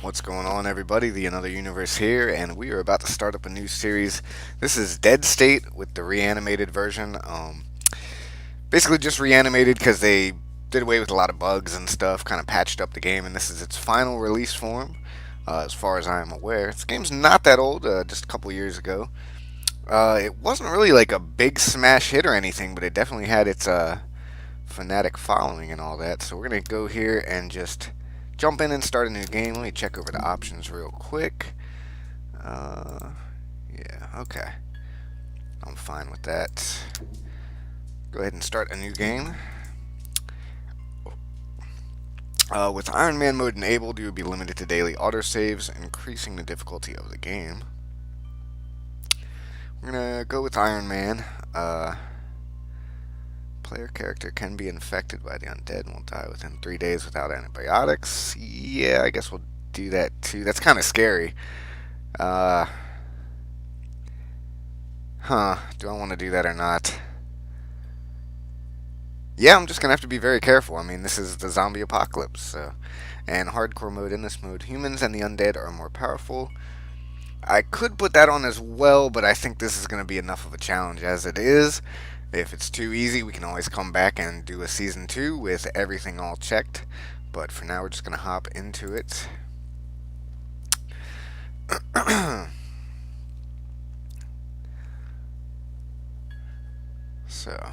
What's going on, everybody? The Another Universe here, and we are about to start up a new series. This is Dead State with the Reanimated version. Basically, just reanimated because they did away with a lot of bugs and stuff, kind of patched up the game, and this is its final release form, as far as I am aware. This game's not that old, just a couple years ago. It wasn't really like a big smash hit or anything, but it definitely had its fanatic following and all that. So we're gonna go here and just jump in and start a new game. Let me check over the options real quick. Uh, yeah, okay. I'm fine with that. Go ahead and start a new game. With Iron Man mode enabled, you will be limited to daily autosaves, increasing the difficulty of the game. We're gonna go with Iron Man. Player character can be infected by the undead and will die within 3 days without antibiotics. Yeah, I guess we'll do that too. That's kind of scary. Uh, do I want to do that or not? Yeah, I'm just gonna have to be very careful. I mean, this is the zombie apocalypse, so. And hardcore mode. In this mode, humans and the undead are more powerful. I could put that on as well, but I think this is going to be enough of a challenge as it is. If it's too easy, we can always come back and do a season 2 with everything all checked. But for now, we're just going to hop into it. So,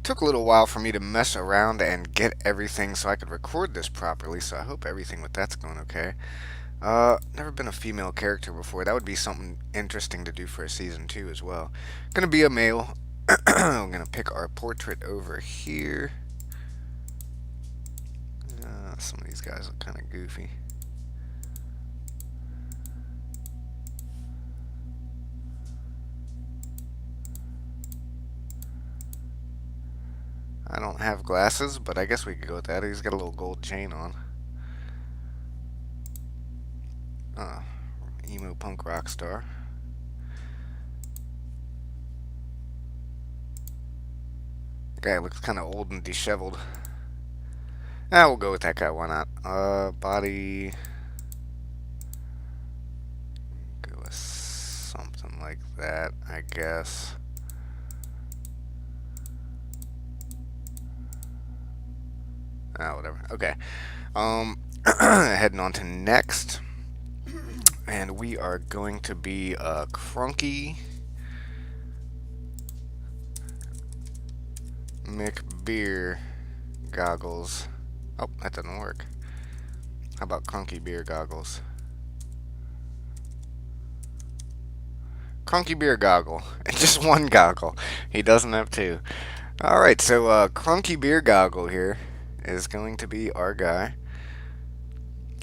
took a little while for me to mess around and get everything so I could record this properly, so I hope everything with that's going okay. Never been a female character before. That would be something interesting to do for a season 2 as well. Gonna be a male. I'm gonna pick our portrait over here. Some of these guys look kind of goofy. I don't have glasses, but I guess we could go with that. He's got a little gold chain on. Uh, Emo punk rock star. The guy looks kind of old and disheveled. We'll go with that guy. Why not? Body. Go with something like that, I guess. Whatever. Okay. Heading on to next. And we are going to be Crunky McBeergoggles. Oh, that doesn't work. How about Crunky Beer Goggles? Crunky Beer Goggle. Just one goggle. He doesn't have two. Alright, so Crunky Beer Goggle here is going to be our guy.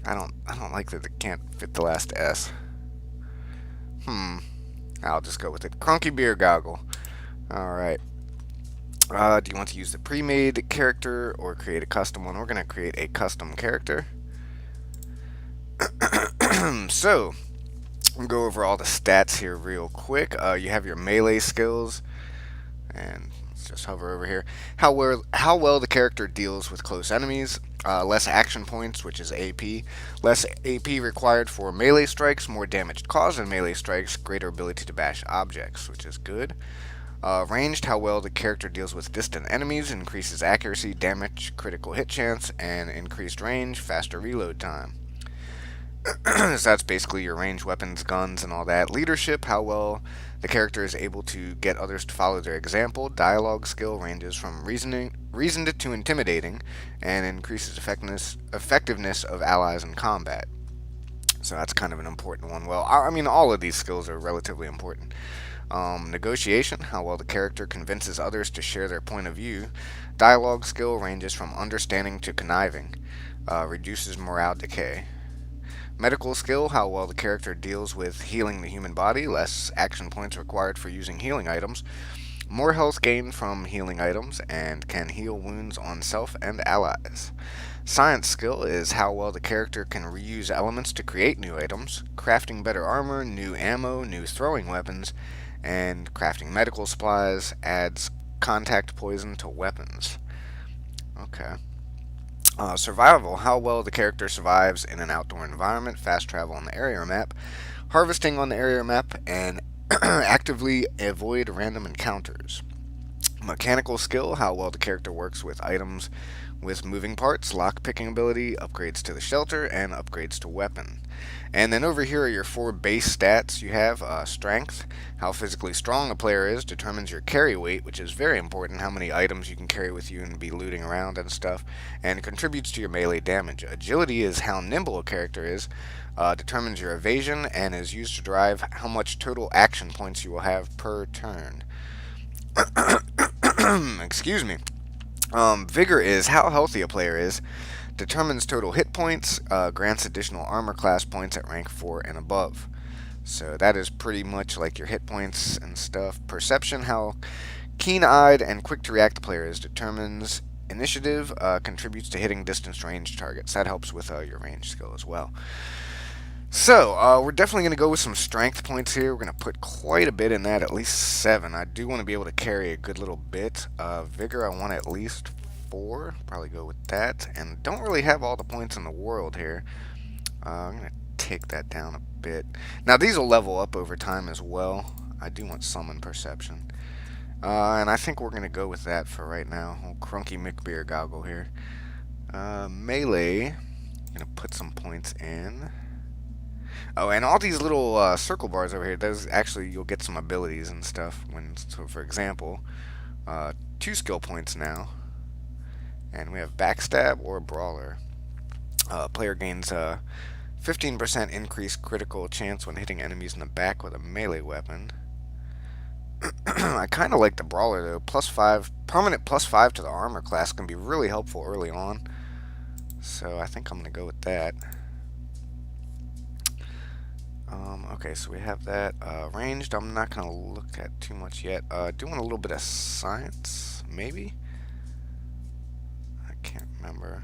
I don't like that it can't fit the last S. I'll just go with it. Crunky Beer Goggle. Alright. Do you want to use the pre-made character or create a custom one? We're going to create a custom character. So, we'll go over all the stats here real quick. You have your melee skills. And let's just hover over here. How well the character deals with close enemies. Less action points, which is AP. Less AP required for melee strikes. More damage caused in melee strikes. Greater ability to bash objects, which is good. Ranged, how well the character deals with distant enemies. Increases accuracy, damage, critical hit chance, and increased range. Faster reload time. So that's basically your ranged weapons, guns, and all that. Leadership, how well the character is able to get others to follow their example. Dialogue skill ranges from reasoned to intimidating, and increases effectiveness of allies in combat. So that's kind of an important one. Well, I mean, all of these skills are relatively important. Negotiation, how well the character convinces others to share their point of view. Dialogue skill ranges from understanding to conniving. Reduces morale decay. Medical skill, how well the character deals with healing the human body, less action points required for using healing items, more health gained from healing items, and can heal wounds on self and allies. Science skill is how well the character can reuse elements to create new items, crafting better armor, new ammo, new throwing weapons, and crafting medical supplies, adds contact poison to weapons. Okay. Survival, how well the character survives in an outdoor environment, fast travel on the area map, harvesting on the area map, and actively avoid random encounters. Mechanical skill, how well the character works with items with moving parts, lock picking ability, upgrades to the shelter, and upgrades to weapon. And then over here are your four base stats. You have strength, how physically strong a player is, determines your carry weight, which is very important, how many items you can carry with you and be looting around and stuff, and contributes to your melee damage. Agility is how nimble a character is, determines your evasion, and is used to drive how much total action points you will have per turn. Excuse me. Vigor is how healthy a player is, determines total hit points, grants additional armor class points at rank 4 and above. So that is pretty much like your hit points and stuff. Perception, how keen-eyed and quick to react the player is, determines initiative, contributes to hitting distance range targets. That helps with your range skill as well. So, we're definitely going to go with some strength points here. We're going to put quite a bit in that, at least 7. I do want to be able to carry a good little bit. Vigor, I want at least 4. Probably go with that. And don't really have all the points in the world here. I'm going to take that down a bit. Now, these will level up over time as well. I do want some in perception. And I think we're going to go with that for right now. Old Crunky McBeergoggle here. Melee, I'm going to put some points in. Oh, and all these little circle bars over here, those actually, you'll get some abilities and stuff. So for example, 2 skill points now. And we have Backstab or Brawler. Player gains 15% increased critical chance when hitting enemies in the back with a melee weapon. I kind of like the Brawler though. Permanent +5 to the armor class can be really helpful early on. So I think I'm going to go with that. Okay, so we have that. Ranged, I'm not going to look at too much yet. Doing a little bit of science, maybe? I can't remember.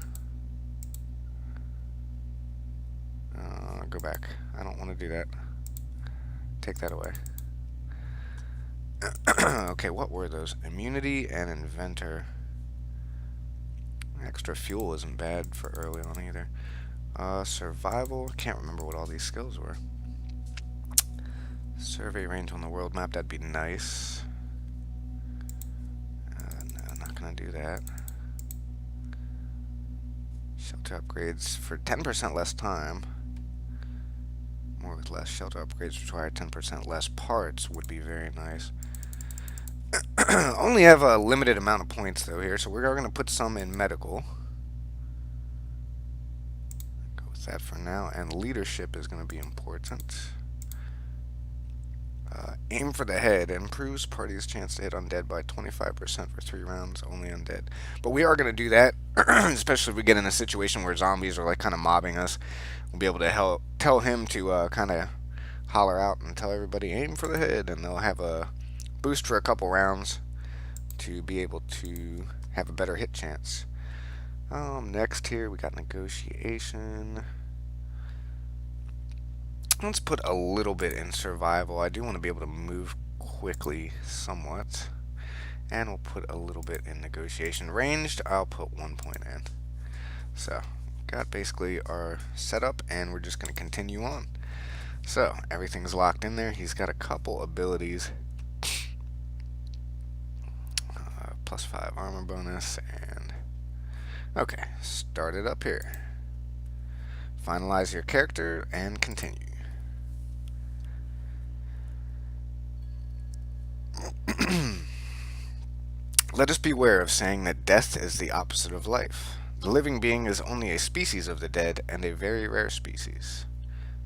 Go back. I don't want to do that. Take that away. Okay, what were those? Immunity and Inventor. Extra fuel isn't bad for early on either. Survival, can't remember what all these skills were. Survey range on the world map, that'd be nice. No, I'm not gonna do that. Shelter upgrades for 10% less time. More with less shelter upgrades require 10% less parts would be very nice. Only have a limited amount of points though here, so we are going to put some in medical. Go with that for now, and leadership is going to be important. Aim for the head improves party's chance to hit undead by 25% for 3 rounds, only undead. But we are going to do that, especially if we get in a situation where zombies are like kind of mobbing us. We'll be able to tell him to kind of holler out and tell everybody aim for the head, and they'll have a boost for a couple rounds to be able to have a better hit chance. Next here we got negotiation. Let's put a little bit in survival. I do want to be able to move quickly somewhat. And we'll put a little bit in negotiation. Ranged, I'll put 1 point in. So, got basically our setup, and we're just going to continue on. So, everything's locked in there. He's got a couple abilities. +5 armor bonus, and... Okay, start it up here. Finalize your character, and continue. Let us beware of saying that death is the opposite of life. The living being is only a species of the dead, and a very rare species.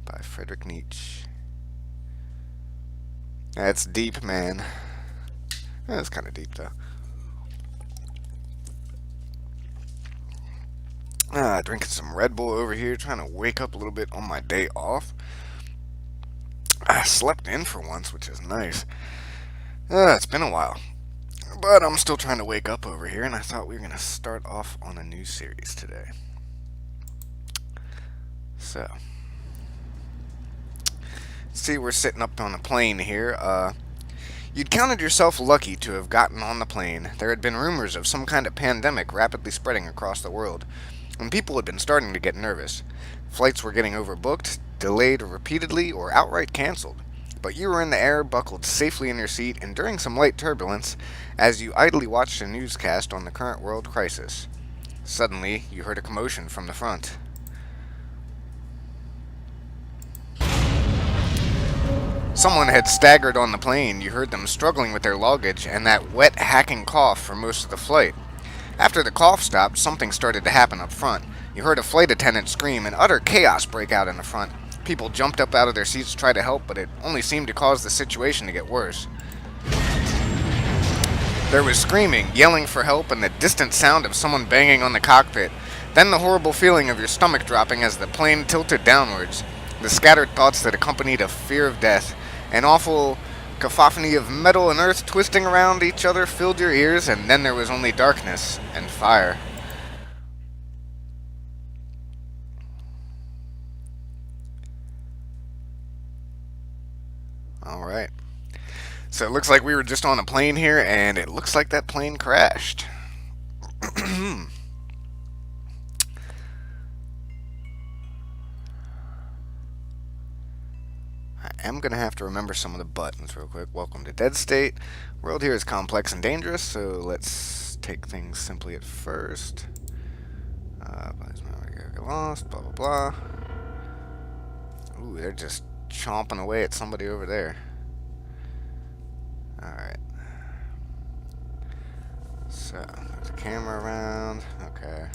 By Friedrich Nietzsche. That's deep, man. That's kind of deep, though. Drinking some Red Bull over here, trying to wake up a little bit on my day off. I slept in for once, which is nice. It's been a while. But I'm still trying to wake up over here, and I thought we were going to start off on a new series today. So, see, we're sitting up on a plane here. You'd counted yourself lucky to have gotten on the plane. There had been rumors of some kind of pandemic rapidly spreading across the world. and people had been starting to get nervous. Flights were getting overbooked, delayed repeatedly, or outright canceled. But you were in the air, buckled safely in your seat, enduring some light turbulence as you idly watched a newscast on the current world crisis. Suddenly, you heard a commotion from the front. Someone had staggered on the plane. You heard them struggling with their luggage and that wet, hacking cough for most of the flight. After the cough stopped, something started to happen up front. You heard a flight attendant scream and utter chaos break out in the front. People jumped up out of their seats to try to help, but it only seemed to cause the situation to get worse. There was screaming, yelling for help, and the distant sound of someone banging on the cockpit. Then the horrible feeling of your stomach dropping as the plane tilted downwards. The scattered thoughts that accompanied a fear of death. An awful cacophony of metal and earth twisting around each other filled your ears, and then there was only darkness and fire. Alright. So it looks like we were just on a plane here, and it looks like that plane crashed. I am going to have to remember some of the buttons real quick. Welcome to Dead State. World here is complex and dangerous, so let's take things simply at first. Get lost, blah, blah, blah. Ooh, they're just chomping away at somebody over there. Alright. So, there's a camera around. Okay.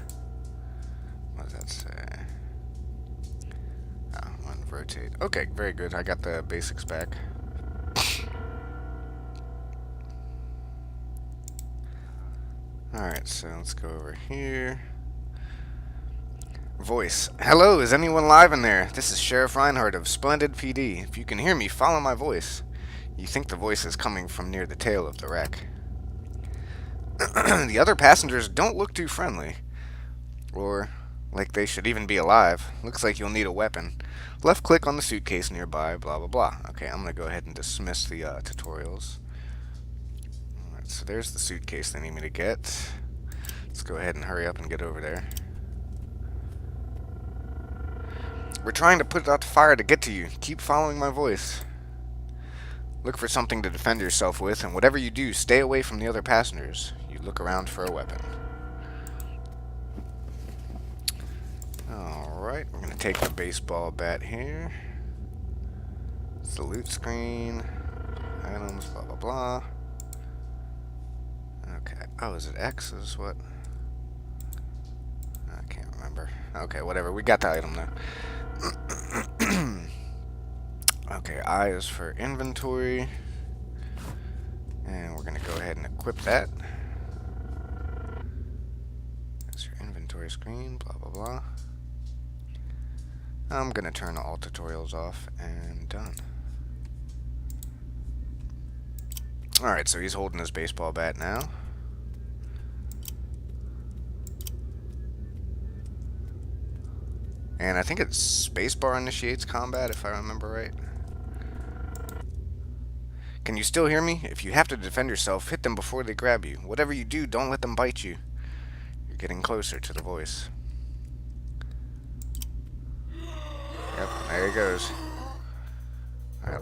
What does that say? Oh, I'm going to rotate. Okay, very good. I got the basics back. Alright, so let's go over here. Voice. Hello, is anyone live in there? This is Sheriff Reinhardt of Splendid PD. If you can hear me, follow my voice. You think the voice is coming from near the tail of the wreck. The other passengers don't look too friendly. Or like they should even be alive. Looks like you'll need a weapon. Left click on the suitcase nearby, blah blah blah. Okay, I'm gonna go ahead and dismiss the tutorials. Alright, so there's the suitcase they need me to get. Let's go ahead and hurry up and get over there. We're trying to put out the fire to get to you. Keep following my voice. Look for something to defend yourself with, and whatever you do, stay away from the other passengers. You look around for a weapon. Alright, we're going to take the baseball bat here. Salute screen. Items, blah blah blah. Okay. Oh, is it X? Is what? I can't remember. Okay, whatever. We got the item now. Okay, I is for inventory. And we're going to go ahead and equip that. That's your inventory screen, blah blah blah. I'm going to turn all tutorials off and done. Alright, so he's holding his baseball bat now. And I think it's spacebar initiates combat, if I remember right. Can you still hear me? If you have to defend yourself, hit them before they grab you. Whatever you do, don't let them bite you. You're getting closer to the voice. Yep, there he goes. Alright.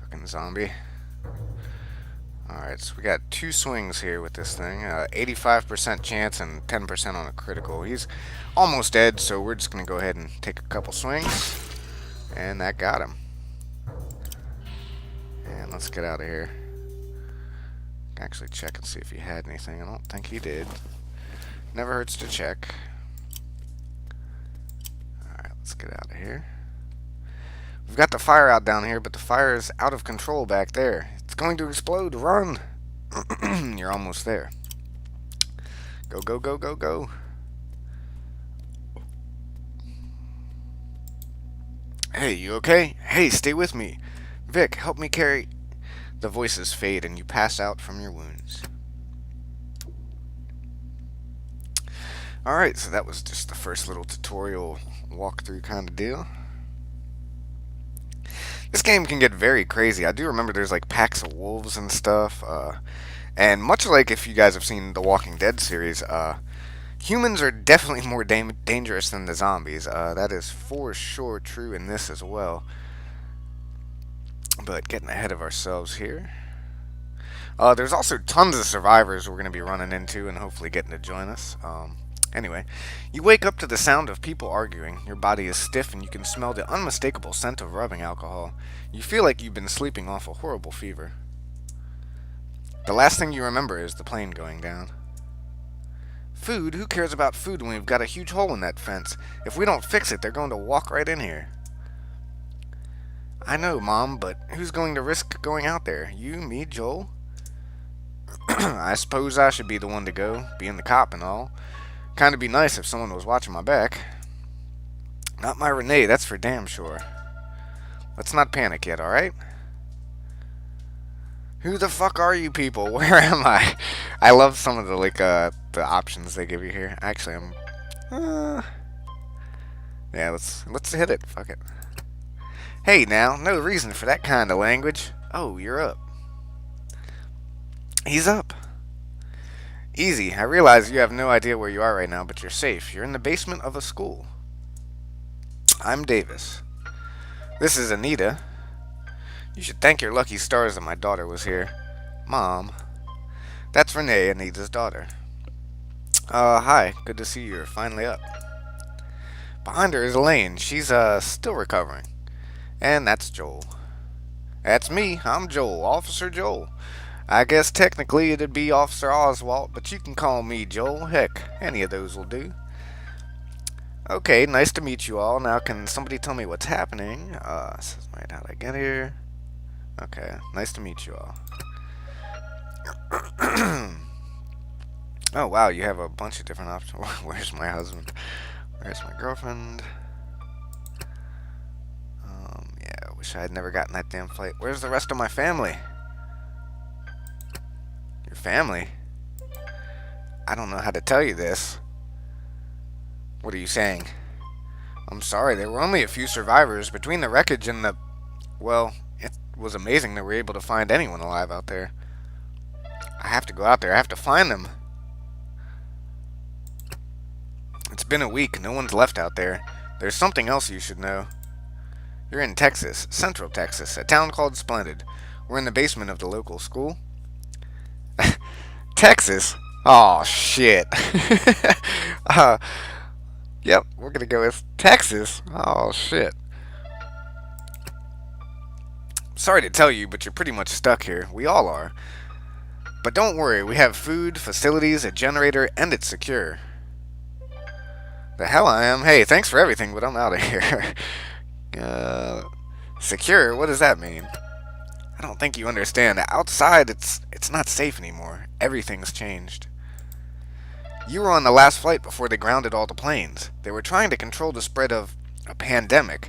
Fucking zombie. Alright, so we got 2 swings here with this thing. 85% chance and 10% on a critical. He's almost dead, so we're just going to go ahead and take a couple swings. And that got him. And let's get out of here. Actually check and see if he had anything. I don't think he did. Never hurts to check. Alright, let's get out of here. We've got the fire out down here, but the fire is out of control back there. It's going to explode. Run! You're almost there. Go, go, go, go, go. Hey, you okay? Hey, stay with me. Vic, help me carry... The voices fade and you pass out from your wounds. Alright, so that was just the first little tutorial walkthrough kind of deal. This game can get very crazy. I do remember there's like packs of wolves and stuff. And much like if you guys have seen the Walking Dead series, humans are definitely more dangerous than the zombies. That is for sure true in this as well. But getting ahead of ourselves here. There's also tons of survivors we're going to be running into and hopefully getting to join us. Anyway, you wake up to the sound of people arguing. Your body is stiff and you can smell the unmistakable scent of rubbing alcohol. You feel like you've been sleeping off a horrible fever. The last thing you remember is the plane going down. Food? Who cares about food when we've got a huge hole in that fence? If we don't fix it, they're going to walk right in here. I know, Mom, but who's going to risk going out there? You, me, Joel? I suppose I should be the one to go, being the cop and all. Kinda be nice if someone was watching my back. Not my Renee, that's for damn sure. Let's not panic yet, alright? Who the fuck are you people? Where am I? I love some of the the options they give you here. Actually, yeah, let's hit it. Fuck it. Hey now, no reason for that kind of language. Oh, you're up. He's up. Easy. I realize you have no idea where you are right now, but you're safe. You're in the basement of a school. I'm Davis. This is Anita. You should thank your lucky stars that my daughter was here. Mom. That's Renee, Anita's daughter. Hi. Good to see you're finally up. Behind her is Elaine. She's, still recovering. And that's Joel. That's me. I'm Joel. Officer Joel. I guess technically it'd be Officer Oswald, but you can call me Joel. Heck, any of those will do. Okay, nice to meet you all. Now can somebody tell me what's happening? This is right, how'd I get here? Okay, nice to meet you all. Oh wow, you have a bunch of different options. Where's my husband? Where's my girlfriend? Yeah, I wish I had never gotten that damn flight. Where's the rest of my family? Family? I don't know how to tell you this. What are you saying? I'm sorry, there were only a few survivors. Between the wreckage and the... Well, it was amazing that we were able to find anyone alive out there. I have to go out there. I have to find them. It's been a week. No one's left out there. There's something else you should know. You're in Texas, Central Texas, a town called Splendid. We're in the basement of the local school. Texas? Oh shit. Yep, we're gonna go with Texas. Oh shit. Sorry to tell you, but you're pretty much stuck here. We all are. But don't worry, we have food, facilities, a generator, and it's secure. The hell I am? Hey, thanks for everything, but I'm out of here. Secure? What does that mean? I don't think you understand. Outside, it's not safe anymore. Everything's changed. You were on the last flight before they grounded all the planes. They were trying to control the spread of a pandemic.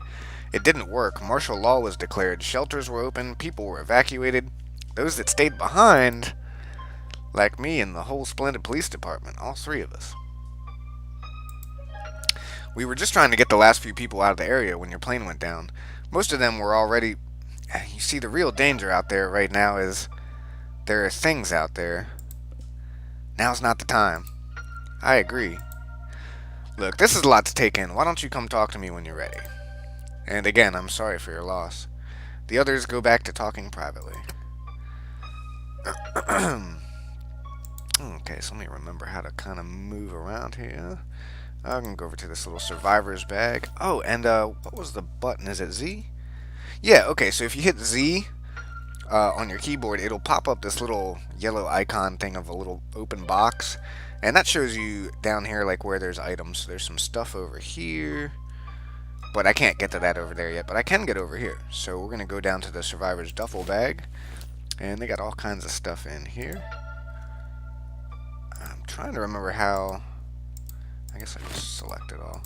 It didn't work. Martial law was declared. Shelters were open. People were evacuated. Those that stayed behind, like me and the whole Splendid Police Department, all three of us. We were just trying to get the last few people out of the area when your plane went down. Most of them were already... You see, the real danger out there right now is there are things out there. Now's not the time. I agree. Look, this is a lot to take in. Why don't you come talk to me when you're ready? And again, I'm sorry for your loss. The others go back to talking privately. Okay, so let me remember how to kind of move around here. I'm going to go over to this little survivor's bag. Oh, and what was the button? Is it Z? Yeah, okay, so if you hit Z on your keyboard, it'll pop up this little yellow icon thing of a little open box. And that shows you down here like where there's items. So there's some stuff over here. But I can't get to that over there yet. But I can get over here. So we're going to go down to the survivor's duffel bag. And they got all kinds of stuff in here. I'm trying to remember how... I guess I just select it all.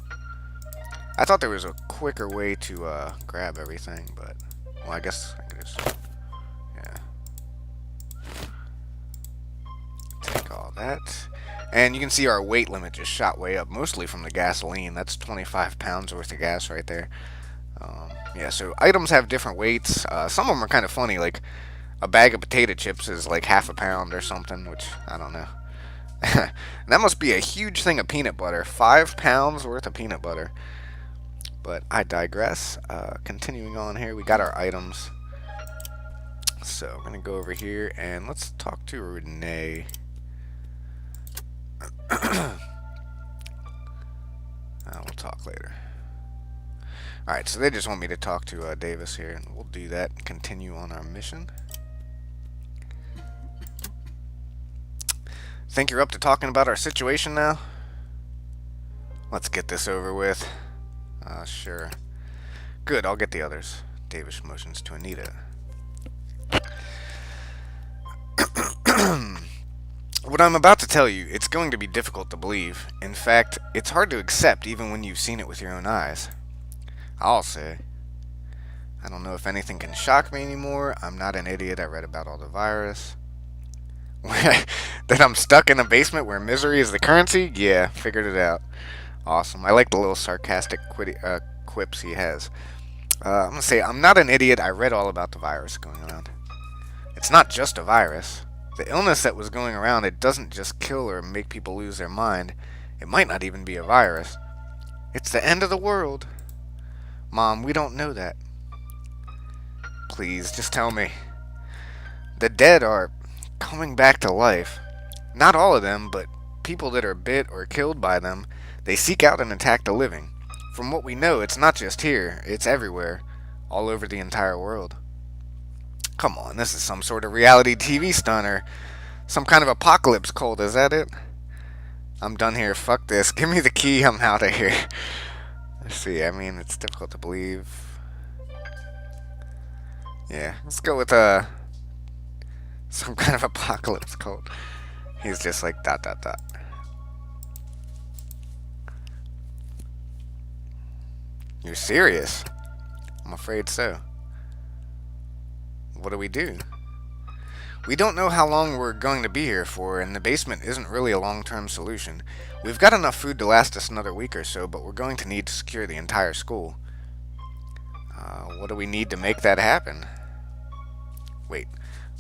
I thought there was a quicker way to grab everything, but... Well, I guess I could just... Yeah. Take all that. And you can see our weight limit just shot way up, mostly from the gasoline. That's 25 pounds worth of gas right there. Yeah, so items have different weights. Some of them are kind of funny, like... a bag of potato chips is like half a pound or something, which I don't know. That must be a huge thing of peanut butter. 5 pounds worth of peanut butter. But I digress. Continuing on here, we got our items. So I'm going to go over here and let's talk to Renee. We'll talk later. Alright, so they just want me to talk to Davis here, and we'll do that and continue on our mission. Think you're up to talking about our situation now? Let's get this over with. Sure. Good, I'll get the others. Davis motions to Anita. What I'm about to tell you, it's going to be difficult to believe. In fact, it's hard to accept even when you've seen it with your own eyes. I'll say. I don't know if anything can shock me anymore. I'm not an idiot. I read about all the virus. That I'm stuck in a basement where misery is the currency? Yeah, figured it out. Awesome. I like the little sarcastic quips he has. I'm going to say, I'm not an idiot. I read all about the virus going around. It's not just a virus. The illness that was going around, it doesn't just kill or make people lose their mind. It might not even be a virus. It's the end of the world. Mom, we don't know that. Please, just tell me. The dead are coming back to life. Not all of them, but people that are bit or killed by them, they seek out and attack the living. From what we know, it's not just here, it's everywhere, all over the entire world. Come on, this is some sort of reality TV stunt or some kind of apocalypse cult, is that it? I'm done here, fuck this. Give me the key, I'm out of here. Let's see, I mean, it's difficult to believe. Yeah, let's go with some kind of apocalypse cult. He's just like ... You're serious? I'm afraid so. What do we do? We don't know how long we're going to be here for, and the basement isn't really a long-term solution. We've got enough food to last us another week or so, but we're going to need to secure the entire school. What do we need to make that happen? Wait,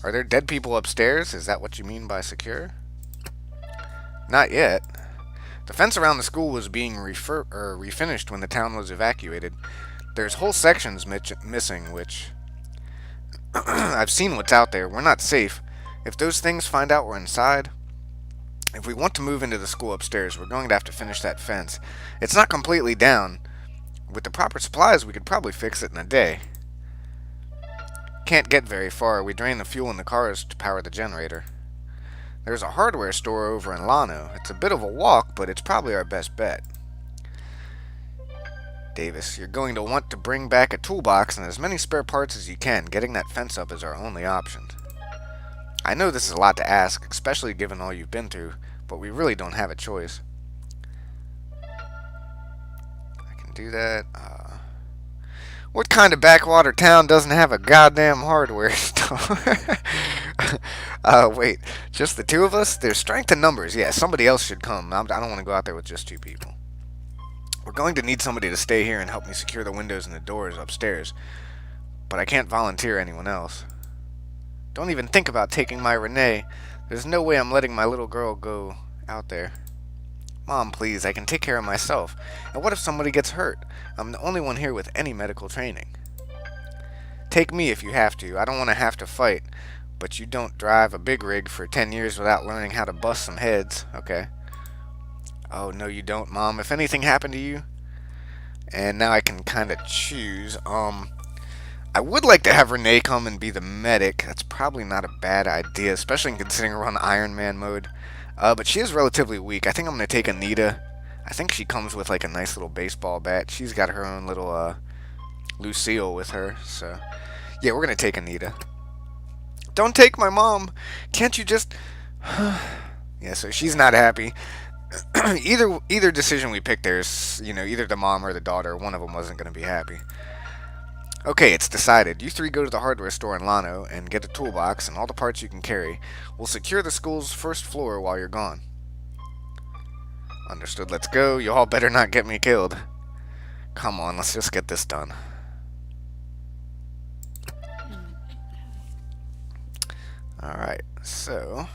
are there dead people upstairs? Is that what you mean by secure? Not yet. The fence around the school was being refinished when the town was evacuated. There's whole sections missing, which... I've seen what's out there. We're not safe. If those things find out we're inside... If we want to move into the school upstairs, we're going to have to finish that fence. It's not completely down. With the proper supplies, we could probably fix it in a day. Can't get very far. We drain the fuel in the cars to power the generator. There's a hardware store over in Lano. It's a bit of a walk, but it's probably our best bet. Davis, you're going to want to bring back a toolbox and as many spare parts as you can. Getting that fence up is our only option. I know this is a lot to ask, especially given all you've been through, but we really don't have a choice. I can do that. What kind of backwater town doesn't have a goddamn hardware store? Wait, just the two of us? There's strength in numbers. Yeah, somebody else should come. I don't want to go out there with just two people. We're going to need somebody to stay here and help me secure the windows and the doors upstairs, but I can't volunteer anyone else. Don't even think about taking my Renee. There's no way I'm letting my little girl go out there. Mom, please, I can take care of myself. And what if somebody gets hurt? I'm the only one here with any medical training. Take me if you have to. I don't want to have to fight. But you don't drive a big rig for 10 years without learning how to bust some heads. Okay. Oh, no you don't, Mom. If anything happened to you... And now I can kind of choose. I would like to have Renee come and be the medic. That's probably not a bad idea, especially considering we're on Iron Man mode. But she is relatively weak. I think I'm going to take Anita. I think she comes with like a nice little baseball bat. She's got her own little Lucille with her. So, yeah, we're going to take Anita. Don't take my mom. Can't you just... Yeah, so she's not happy. Either decision we picked there is, either the mom or the daughter. One of them wasn't going to be happy. Okay, it's decided. You three go to the hardware store in Lano and get a toolbox and all the parts you can carry. We'll secure the school's first floor while you're gone. Understood, let's go. You all better not get me killed. Come on, let's just get this done. Alright, so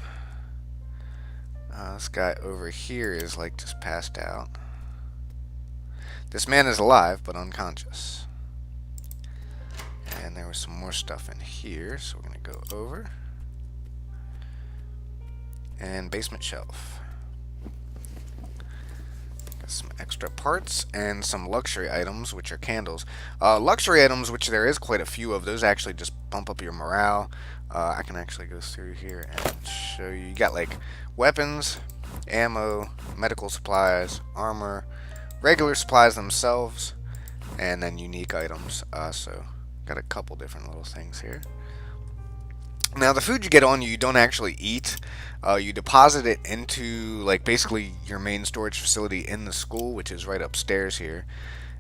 this guy over here is like just passed out. This man is alive but unconscious. And there was some more stuff in here, so we're going to go over. And basement shelf. Got some extra parts and some luxury items, which are candles. Luxury items, which there is quite a few of, those actually just bump up your morale. I can actually go through here and show you. You got like weapons, ammo, medical supplies, armor, regular supplies themselves, and then unique items. So got a couple different little things here. Now the food you get on you don't actually eat. You deposit it into like basically your main storage facility in the school, which is right upstairs here.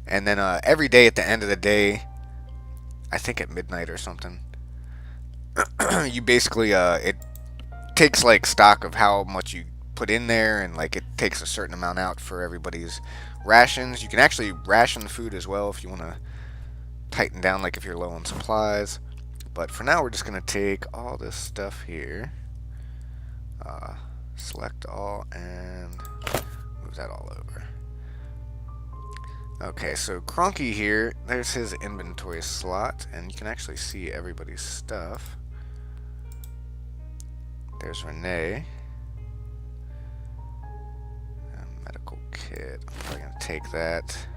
And then every day at the end of the day, I think at midnight or something, you basically it takes like stock of how much you put in there, and like it takes a certain amount out for everybody's rations. You can actually ration food as well if you want to tighten down, like if you're low on supplies. But for now, we're just going to take all this stuff here, select all, and move that all over. Okay, so Crunky here, there's his inventory slot, and you can actually see everybody's stuff. There's Renee. Medical kit, I'm probably going to take that.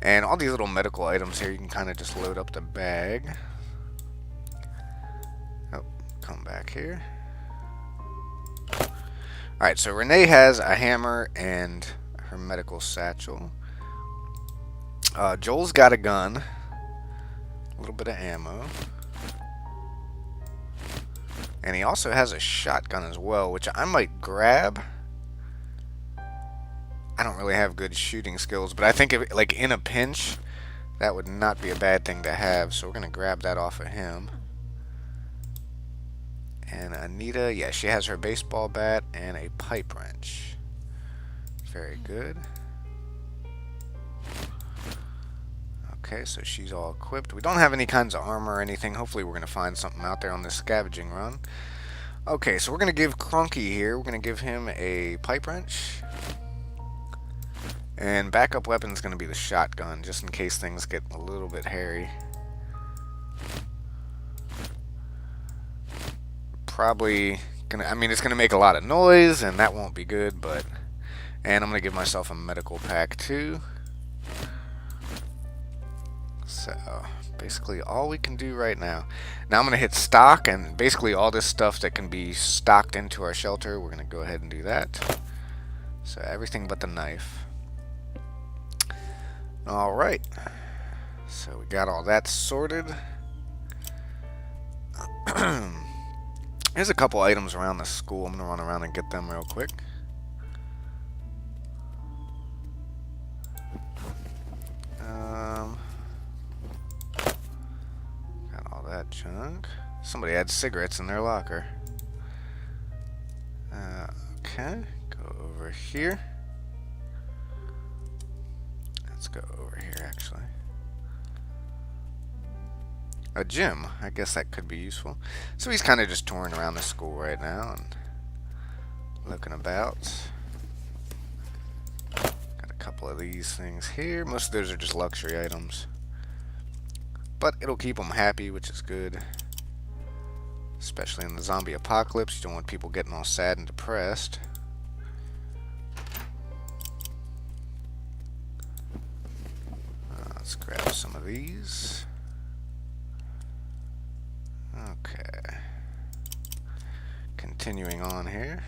And all these little medical items here, you can kind of just load up the bag. Oh, come back here. Alright, so Renee has a hammer and her medical satchel. Joel's got a gun, a little bit of ammo. And he also has a shotgun as well, which I might grab. I don't really have good shooting skills, but I think if, like in a pinch, that would not be a bad thing to have. So we're going to grab that off of him. And Anita, yeah, she has her baseball bat and a pipe wrench. Very good. Okay, so she's all equipped. We don't have any kinds of armor or anything. Hopefully we're going to find something out there on this scavenging run. Okay, so we're going to give Crunky here, we're going to give him a pipe wrench. And backup weapon is going to be the shotgun, just in case things get a little bit hairy. Probably gonna, I mean, it's going to make a lot of noise, and that won't be good, but... And I'm going to give myself a medical pack, too. So, basically all we can do right now. Now I'm going to hit stock, and basically all this stuff that can be stocked into our shelter, we're going to go ahead and do that. So everything but the knife. Alright, so we got all that sorted. There's a couple items around the school. I'm going to run around and get them real quick. Got all that junk. Somebody had cigarettes in their locker. Okay, go over here. Let's go over here, actually. A gym. I guess that could be useful. So he's kind of just touring around the school right now and looking about. Got a couple of these things here. Most of those are just luxury items. But it'll keep them happy, which is good. Especially in the zombie apocalypse. You don't want people getting all sad and depressed. Let's grab some of these. Okay. Continuing on here.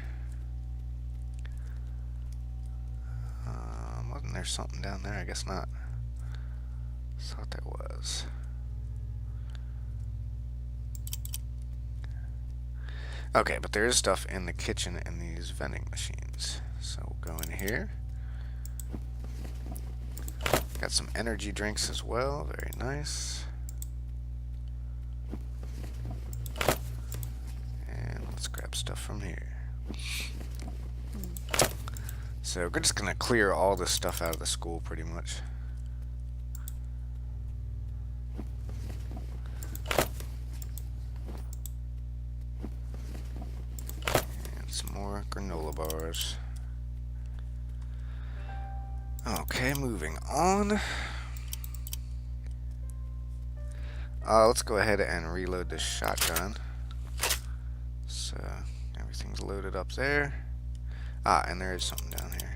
Wasn't there something down there? I guess not. Thought there was. Okay, but there is stuff in the kitchen and these vending machines. So we'll go in here. Got some energy drinks as well. Very nice. And let's grab stuff from here. So we're just going to clear all this stuff out of the school pretty much. more granola bars. Okay, moving on. Let's go ahead and reload this shotgun. So, everything's loaded up there. And there is something down here.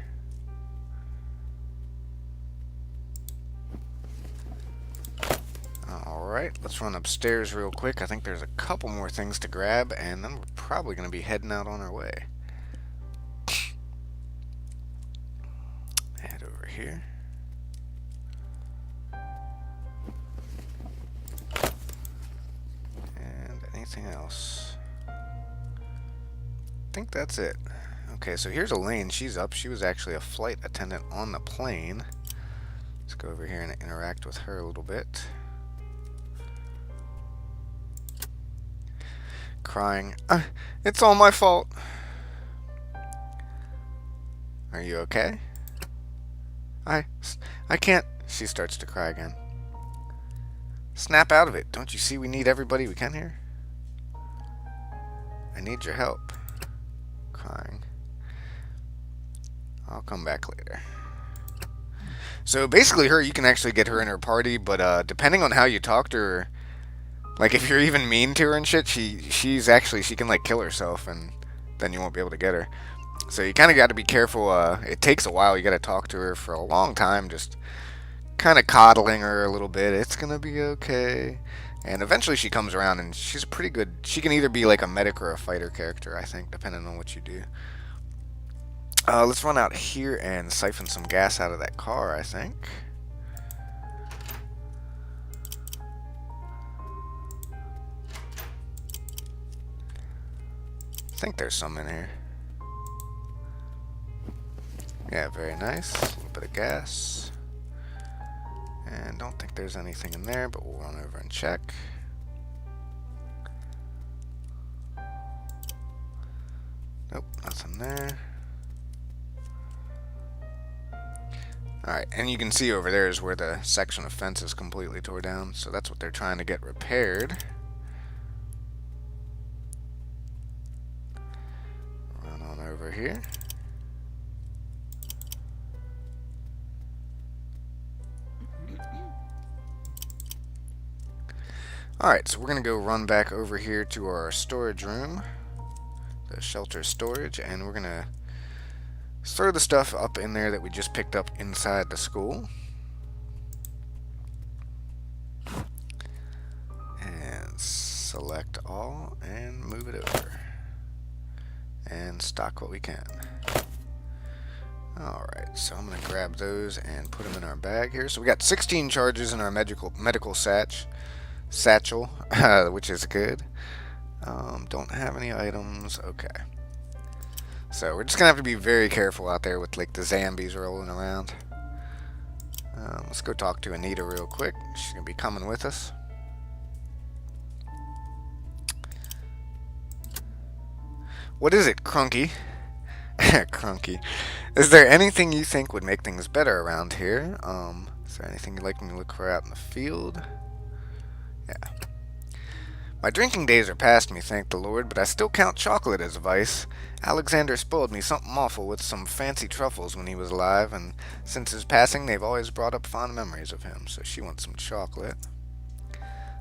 Alright, let's run upstairs real quick. I think there's a couple more things to grab, and then we're probably going to be heading out on our way. Head over here. And anything else? I think that's it. Okay, so here's Elaine. She's up. She was actually a flight attendant on the plane. Let's go over here and interact with her a little bit. Crying. It's all my fault. Are you okay? I can't. She starts to cry again. Snap out of it. Don't you see we need everybody we can here? I need your help. Crying. I'll come back later. So basically you can actually get her in her party, but depending on how you talk to her, like if you're even mean to her and shit, she can like kill herself, and then you won't be able to get her. So you kind of got to be careful. It takes a while. You got to talk to her for a long time, just kind of coddling her a little bit. It's gonna be okay. And eventually she comes around, and she's pretty good. She can either be like a medic or a fighter character, I think, depending on what you do. Let's run out here and siphon some gas out of that car, I think. I think there's some in here. Yeah, very nice. A little bit of gas. And don't think there's anything in there, but we'll run over and check. Nope, nothing there. Alright, and you can see over there is where the section of fence is completely tore down, so that's what they're trying to get repaired. Run on over here. Alright, so we're going to go run back over here to our storage room, the shelter storage, and we're going to throw the stuff up in there that we just picked up inside the school. And select all and move it over. And stock what we can. Alright, so I'm going to grab those and put them in our bag here. So we got 16 charges in our medical satchel, which is good. Don't have any items. Okay. So we're just going to have to be very careful out there with like the zombies rolling around. Let's go talk to Anita real quick. She's going to be coming with us. What is it, Crunky? Crunky. Is there anything you think would make things better around here? Is there anything you'd like me to look for out in the field? Yeah. My drinking days are past me, thank the Lord, but I still count chocolate as a vice. Alexander spoiled me something awful with some fancy truffles when he was alive, and since his passing, they've always brought up fond memories of him, so she wants some chocolate.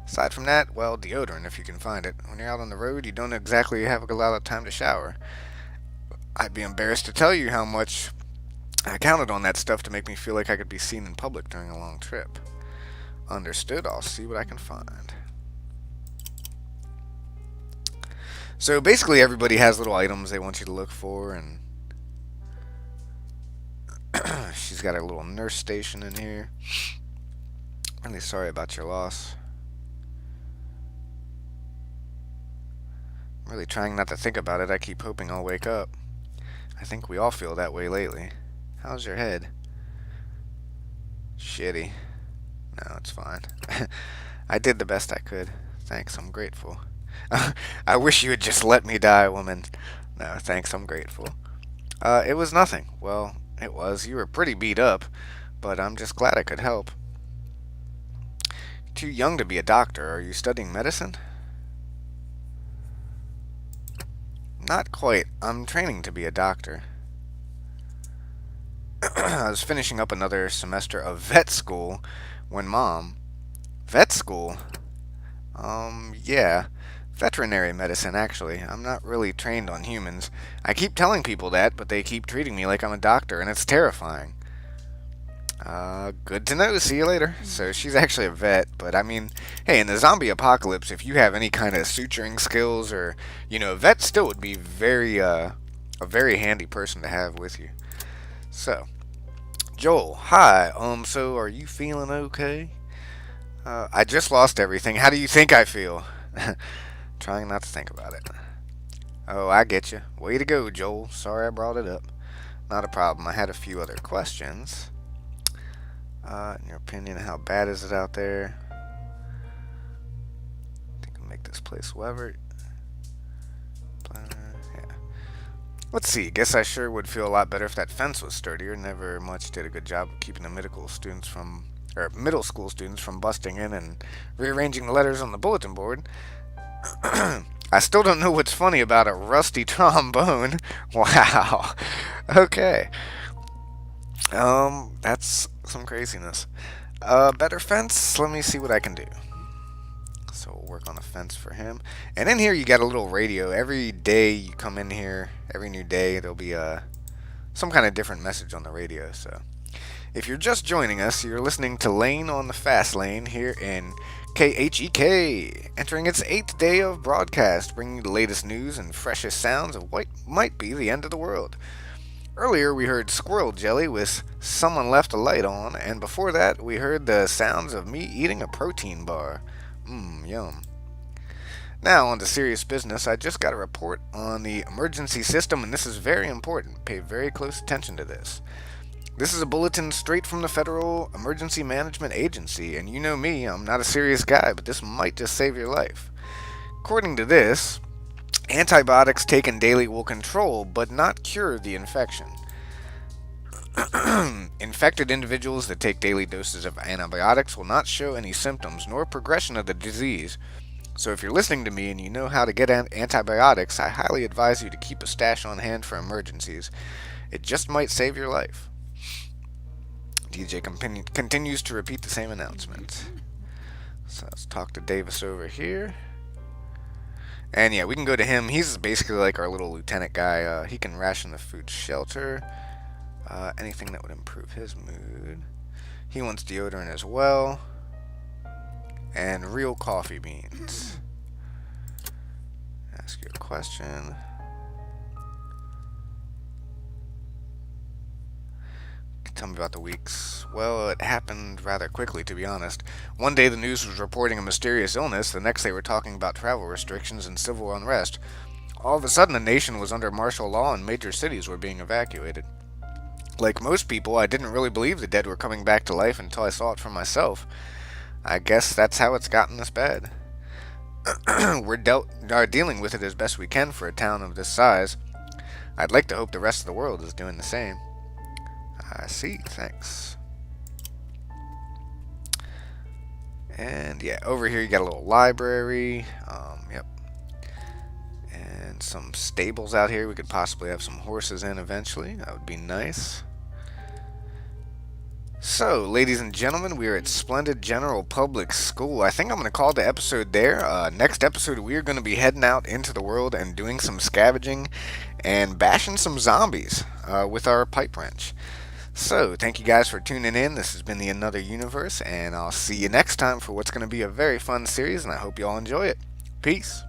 Aside from that, well, deodorant if you can find it. When you're out on the road, you don't exactly have a lot of time to shower. I'd be embarrassed to tell you how much I counted on that stuff to make me feel like I could be seen in public during a long trip. Understood, I'll see what I can find. So basically everybody has little items they want you to look for, and she's got her little nurse station in here. Really sorry about your loss. I'm really trying not to think about it. I keep hoping I'll wake up. I think we all feel that way lately. How's your head? Shitty. No, it's fine. I did the best I could. Thanks, I'm grateful. I wish you had just let me die, woman. No, thanks, I'm grateful. It was nothing. Well, it was. You were pretty beat up, but I'm just glad I could help. Too young to be a doctor. Are you studying medicine? Not quite. I'm training to be a doctor. I was finishing up another semester of vet school when Mom. Vet school? Yeah. Veterinary medicine, actually. I'm not really trained on humans. I keep telling people that, but they keep treating me like I'm a doctor, and it's terrifying. Good to know. See you later. So she's actually a vet, but I mean, hey, in the zombie apocalypse, if you have any kind of suturing skills or, a vet still would be a very handy person to have with you. So, Joel, hi. So are you feeling okay? I just lost everything. How do you think I feel? Trying not to think about it. Oh, I get you. Way to go, Joel. Sorry I brought it up. Not a problem. I had a few other questions. In your opinion, how bad is it out there? I think I'll make this place whoever. Yeah. Let's see. Guess I sure would feel a lot better if that fence was sturdier. Never much did a good job of keeping the middle school students from busting in and rearranging the letters on the bulletin board. I still don't know what's funny about a rusty trombone. Wow. Okay. That's some craziness. Better fence? Let me see what I can do. So we'll work on a fence for him. And in here you got a little radio. Every day you come in here, every new day, there'll be some kind of different message on the radio. So if you're just joining us, you're listening to Lane on the Fast Lane here in KHEK, entering its 8th day of broadcast, bringing you the latest news and freshest sounds of what might be the end of the world. Earlier we heard Squirrel Jelly with Someone Left a Light On, and before that we heard the sounds of me eating a protein bar. Yum. Now on to serious business. I just got a report on the emergency system, and this is very important. Pay very close attention to this. This is a bulletin straight from the Federal Emergency Management Agency, and you know me, I'm not a serious guy, but this might just save your life. According to this, antibiotics taken daily will control but not cure the infection. Infected individuals that take daily doses of antibiotics will not show any symptoms nor progression of the disease. So if you're listening to me and you know how to get antibiotics, I highly advise you to keep a stash on hand for emergencies. It just might save your life. DJ continues to repeat the same announcement. So let's talk to Davis over here. And yeah, we can go to him. He's basically like our little lieutenant guy. He can ration the food shelter. Anything that would improve his mood. He wants deodorant as well. And real coffee beans. Ask you a question. Tell me about the weeks. Well, it happened rather quickly, to be honest. One day the news was reporting a mysterious illness. The next they were talking about travel restrictions and civil unrest. All of a sudden, the nation was under martial law and major cities were being evacuated. Like most people, I didn't really believe the dead were coming back to life until I saw it for myself. I guess that's how it's gotten this bad. We're dealing with it as best we can for a town of this size. I'd like to hope the rest of the world is doing the same. I see, thanks. And yeah, over here you got a little library. Yep. And some stables out here. We could possibly have some horses in eventually. That would be nice. So, ladies and gentlemen, we are at Splendid General Public School. I think I'm going to call the episode there. Next episode, we are going to be heading out into the world and doing some scavenging and bashing some zombies with our pipe wrench. So, thank you guys for tuning in. This has been the Another Universe, and I'll see you next time for what's going to be a very fun series, and I hope you all enjoy it. Peace.